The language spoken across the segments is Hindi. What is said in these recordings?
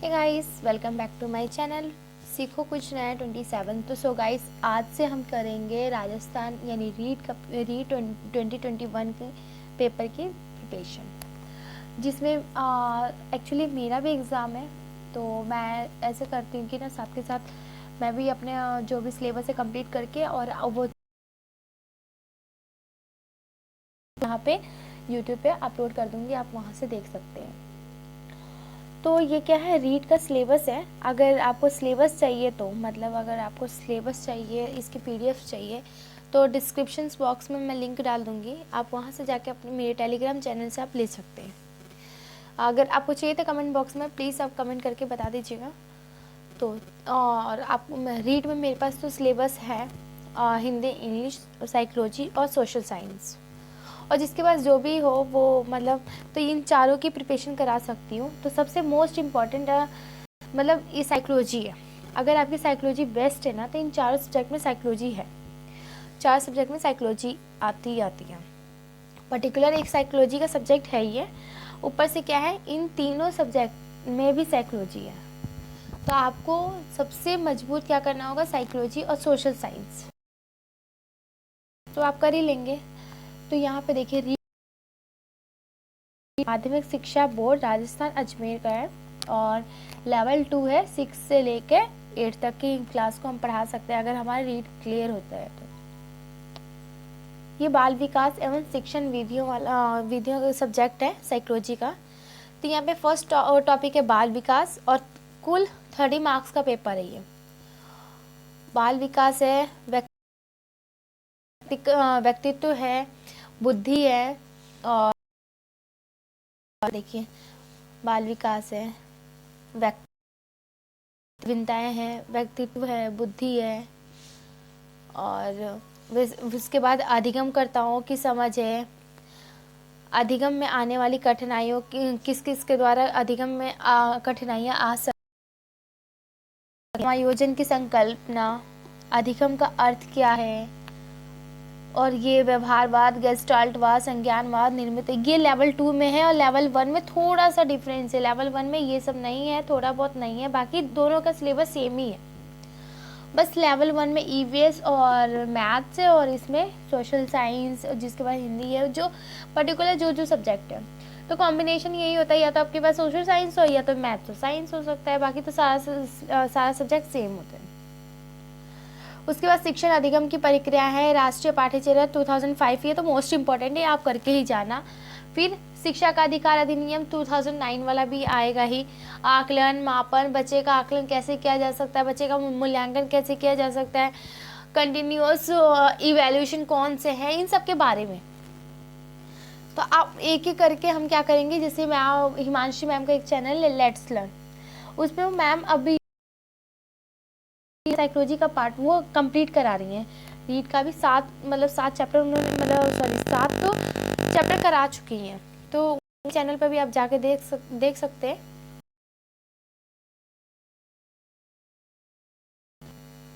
Hey guys, welcome back to my channel सीखो कुछ नया 27। तो सो गाइस, आज से हम करेंगे राजस्थान यानी रीट 2021 के पेपर की प्रिपरेशन, जिसमें एक्चुअली मेरा भी एग्ज़ाम है। तो मैं ऐसे करती हूँ कि ना साथ के साथ मैं भी अपने जो भी सिलेबस है कंप्लीट करके और वो यहाँ पे यूट्यूब पे अपलोड कर दूँगी, आप वहाँ से देख सकते हैं। तो ये क्या है, रीड का सिलेबस है। अगर आपको सिलेबस चाहिए तो मतलब अगर आपको सिलेबस चाहिए, इसकी पीडीएफ चाहिए, तो डिस्क्रिप्शन बॉक्स में मैं लिंक डाल दूँगी, आप वहाँ से जाके अपने मेरे टेलीग्राम चैनल से आप ले सकते हैं। अगर आपको चाहिए तो कमेंट बॉक्स में प्लीज़ आप कमेंट करके बता दीजिएगा। तो और आप रीड में मेरे पास तो सिलेबस है हिंदी, इंग्लिश, साइकोलॉजी और सोशल साइंस, और जिसके पास जो भी हो वो मतलब तो इन चारों की प्रिपरेशन करा सकती हूँ। तो सबसे मोस्ट इम्पॉर्टेंट मतलब ये साइकोलॉजी है। अगर आपकी साइकोलॉजी बेस्ट है ना, तो इन चारों सब्जेक्ट में साइकोलॉजी है, चार सब्जेक्ट में साइकोलॉजी आती ही आती है। पर्टिकुलर एक साइकोलॉजी का सब्जेक्ट है ये, ऊपर से क्या है, इन तीनों सब्जेक्ट में भी साइकोलॉजी है। तो आपको सबसे मजबूत क्या करना होगा, साइकोलॉजी और सोशल साइंस, तो आप कर ही लेंगे। तो यहाँ पे देखिए, माध्यमिक शिक्षा बोर्ड राजस्थान अजमेर का है और लेवल 2 है। 6 से लेके 8 तक की क्लास को हम पढ़ा सकते हैं अगर हमारा रीड क्लियर होता है तो। ये बाल विकास एवं शिक्षण विधियों का सब्जेक्ट है साइकोलॉजी का। तो यहाँ पे फर्स्ट टॉपिक है बाल विकास और कुल 30 मार्क्स का पेपर है ये। बाल विकास है, व्यक्तित्व है, बुद्धि है, और देखिए बाल विकास है, भिन्नताएं हैं, व्यक्तित्व है, बुद्धि है, और उसके बाद अधिगमकर्ताओं की समझ है। अधिगम में आने वाली कठिनाइयों की किस किस के द्वारा अधिगम में कठिनाइयाँ आ सकती, समायोजन की संकल्पना, अधिगम का अर्थ क्या है, और ये व्यवहारवाद, गेस्टाल्टवाद, संज्ञानवाद, निर्मित, ये लेवल 2 में है और लेवल 1 में थोड़ा सा डिफरेंस है। लेवल 1 में ये सब नहीं है, थोड़ा बहुत नहीं है, बाकी दोनों का सिलेबस सेम ही है। बस लेवल 1 में ईवीएस और मैथ्स है, और इसमें सोशल साइंस, जिसके बाद हिंदी है, जो पर्टिकुलर जो सब्जेक्ट है। तो कॉम्बिनेशन यही होता है, या तो आपके पास सोशल साइंस हो या तो मैथ्स हो, साइंस हो सकता है, बाकी तो सारा सब्जेक्ट सेम होते हैं। उसके बाद शिक्षण अधिगम की प्रक्रिया है, राष्ट्रीय पाठ्यचर्या 2005, ये तो मोस्ट इम्पॉर्टेंट है, आप करके ही जाना। फिर शिक्षा का अधिकार अधिनियम 2009 वाला भी आएगा ही। आकलन, मापन, बच्चे का आकलन कैसे किया जा सकता है, बच्चे का मूल्यांकन कैसे किया जा सकता है, कंटिन्यूअस इवैल्यूएशन कौन से हैं, इन सब के बारे में। तो आप एक एक करके हम क्या करेंगे, जैसे मैं हिमांशी मैम का एक चैनल है लेट्स लर्न, उसमें मैम अभी साइकोलॉजी का पार्ट वो कंप्लीट करा रही हैं। रीड का भी 7 चैप्टर उन्होंने सॉरी 7 तो चैप्टर करा चुकी हैं। तो चैनल पर भी आप जाके देख सकते हैं।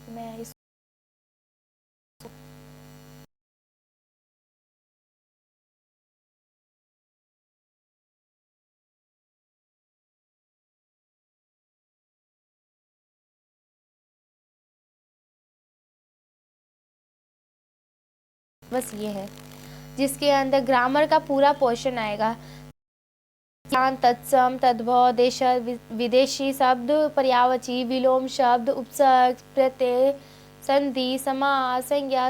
मैं इस बस ये है जिसके अंदर ग्रामर का पूरा पोर्शन आएगा। तत्सम, तद्भव, देशज, विदेशी शब्द, पर्यायवाची, विलोम शब्द, उपसर्ग, प्रत्यय, संधि, समास, संज्ञा,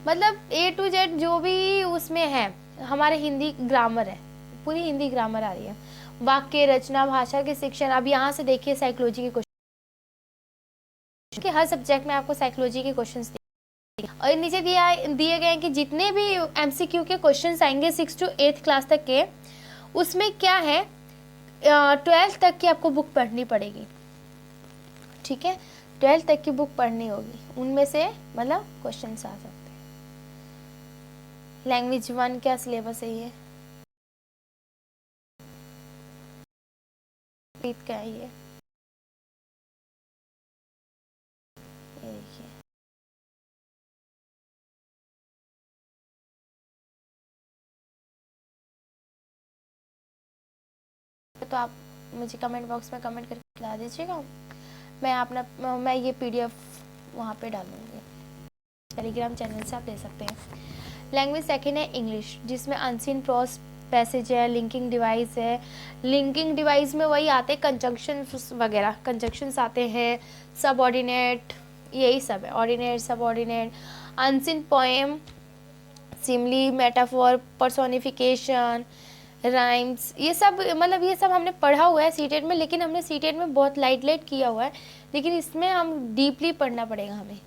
मतलब A to Z जो भी उसमें है। हमारे हिंदी ग्रामर है, पूरी हिंदी ग्रामर आ रही है। वाक्य रचना, भाषा के शिक्षण। अब यहाँ से देखिए साइकोलॉजी के क्वेश्चन, हर सब्जेक्ट में आपको साइकोलॉजी के क्वेश्चंस और नीचे दिए गए हैं कि जितने भी MCQ के क्वेश्चंस आएंगे 6 to 8 क्लास तक के, उसमें क्या है, 12th तक की आपको बुक पढ़नी पड़ेगी। ठीक है, 12th तक की बुक पढ़नी होगी, उनमें से मतलब क्वेश्चन आ सकते हैं। लैंग्वेज 1 क्या सिलेबस है ये, क्या है ये देखिए। तो आप मुझे कमेंट बॉक्स में कमेंट करके बता दीजिएगा। मैं ये PDF वहाँ पे डालूँगी, टेलीग्राम चैनल से आप ले सकते हैं। लैंग्वेज सेकेंड है इंग्लिश, जिसमें अनसीन प्रॉस पैसेज है, लिंकिंग डिवाइस है। लिंकिंग डिवाइस में वही आते हैं कंजंक्शन वगैरह, कंजंक्शंस आते हैं, सबऑर्डिनेट, यही सब है, ordinate, subordinate, unseen poem, simile, metaphor, personification, rhymes, ये सब मतलब ये सब हमने पढ़ा हुआ है सीटेट में, लेकिन हमने सीटेट में बहुत लाइट किया हुआ है, लेकिन इसमें हम डीपली पढ़ना पड़ेगा हमें।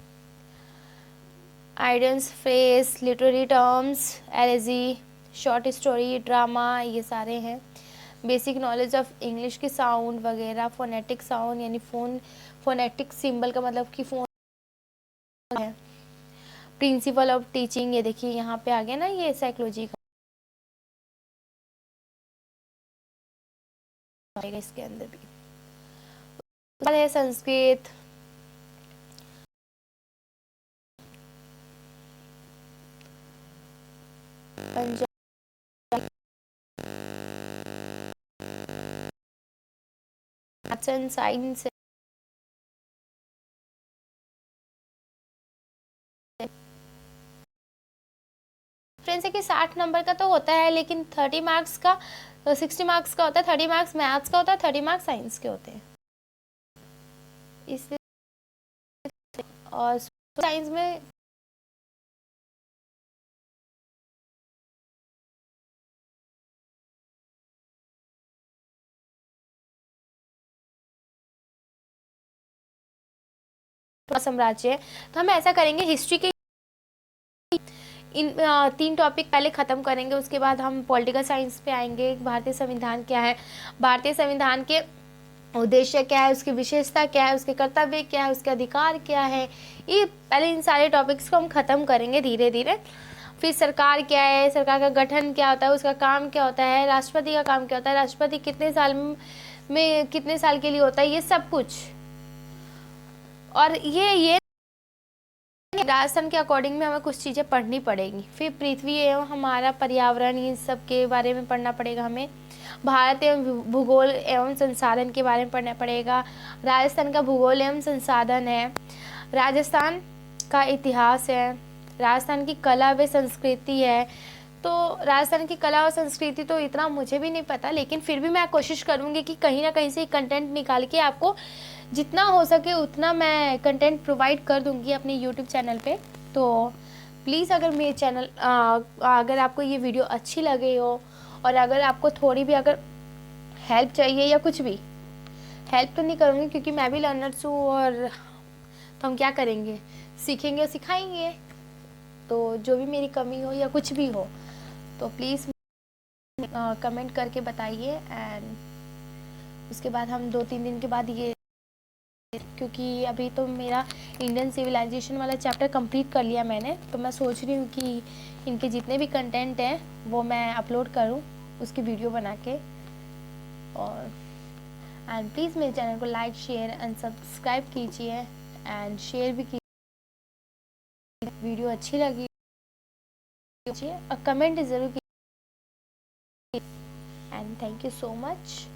Idioms, phrase, literary terms, elegy, short story, drama, ये सारे हैं। बेसिक नॉलेज ऑफ इंग्लिश की साउंड वगैरह, फोनेटिक साउंड यानी फोनेटिक सिंबल का मतलब कि फोन है। प्रिंसिपल ऑफ टीचिंग, ये देखिए यहाँ पे आ गया ना, ये साइकोलॉजी का इसके अंदर भी है। संस्कृत, पंजाब, साइंस, डिफरेंस है कि 60 नंबर का तो होता है, लेकिन 30 मार्क्स का, 60 मार्क्स का होता है, 30 मार्क्स मैथ्स का होता है, 30 मार्क्स साइंस के होते हैं। इसलिए और साइंस में साम्राज्य है, तो हम ऐसा करेंगे, हिस्ट्री के इन 3 टॉपिक पहले ख़त्म करेंगे, उसके बाद हम पॉलिटिकल साइंस पे आएंगे। भारतीय संविधान क्या है, भारतीय संविधान के उद्देश्य क्या है, उसकी विशेषता क्या है, उसके कर्तव्य क्या है, उसके अधिकार क्या है, ये पहले इन सारे टॉपिक्स को हम ख़त्म करेंगे धीरे धीरे। फिर सरकार क्या है, सरकार का गठन क्या होता है, उसका काम क्या होता है, राष्ट्रपति का काम क्या होता है, राष्ट्रपति कितने साल में कितने साल के लिए होता है, ये सब कुछ। और ये राजस्थान के अकॉर्डिंग में हमें कुछ चीज़ें पढ़नी पड़ेगी। फिर पृथ्वी एवं हमारा पर्यावरण, इन सब के बारे में पढ़ना पड़ेगा हमें। भारत एवं भूगोल एवं संसाधन के बारे में पढ़ना पड़ेगा। राजस्थान का भूगोल एवं संसाधन है, राजस्थान का इतिहास है, राजस्थान की कला व संस्कृति है। तो राजस्थान की कला और संस्कृति तो इतना मुझे भी नहीं पता, लेकिन फिर भी मैं कोशिश करूँगी कि कहीं ना कहीं से कंटेंट निकाल के आपको जितना हो सके उतना मैं कंटेंट प्रोवाइड कर दूंगी अपने यूट्यूब चैनल पे। तो प्लीज़ अगर मेरे चैनल अगर आपको ये वीडियो अच्छी लगे हो, और अगर आपको थोड़ी भी अगर हेल्प चाहिए या कुछ भी, हेल्प तो नहीं करूँगी क्योंकि मैं भी लर्नर्स हूँ, और तो हम क्या करेंगे, सीखेंगे और सिखाएंगे। तो जो भी मेरी कमी हो या कुछ भी हो तो प्लीज़ कमेंट करके बताइए। एंड उसके बाद हम 2-3 दिन के बाद ये, क्योंकि अभी तो मेरा इंडियन सिविलाइजेशन वाला चैप्टर कंप्लीट कर लिया मैंने, तो मैं सोच रही हूँ कि इनके जितने भी कंटेंट हैं वो मैं अपलोड करूँ उसकी वीडियो बना के। और एंड प्लीज़ मेरे चैनल को लाइक, शेयर एंड सब्सक्राइब कीजिए, एंड शेयर भी कीजिए। वीडियो अच्छी लगी और कमेंट ज़रूर कीजिए। And thank you so much.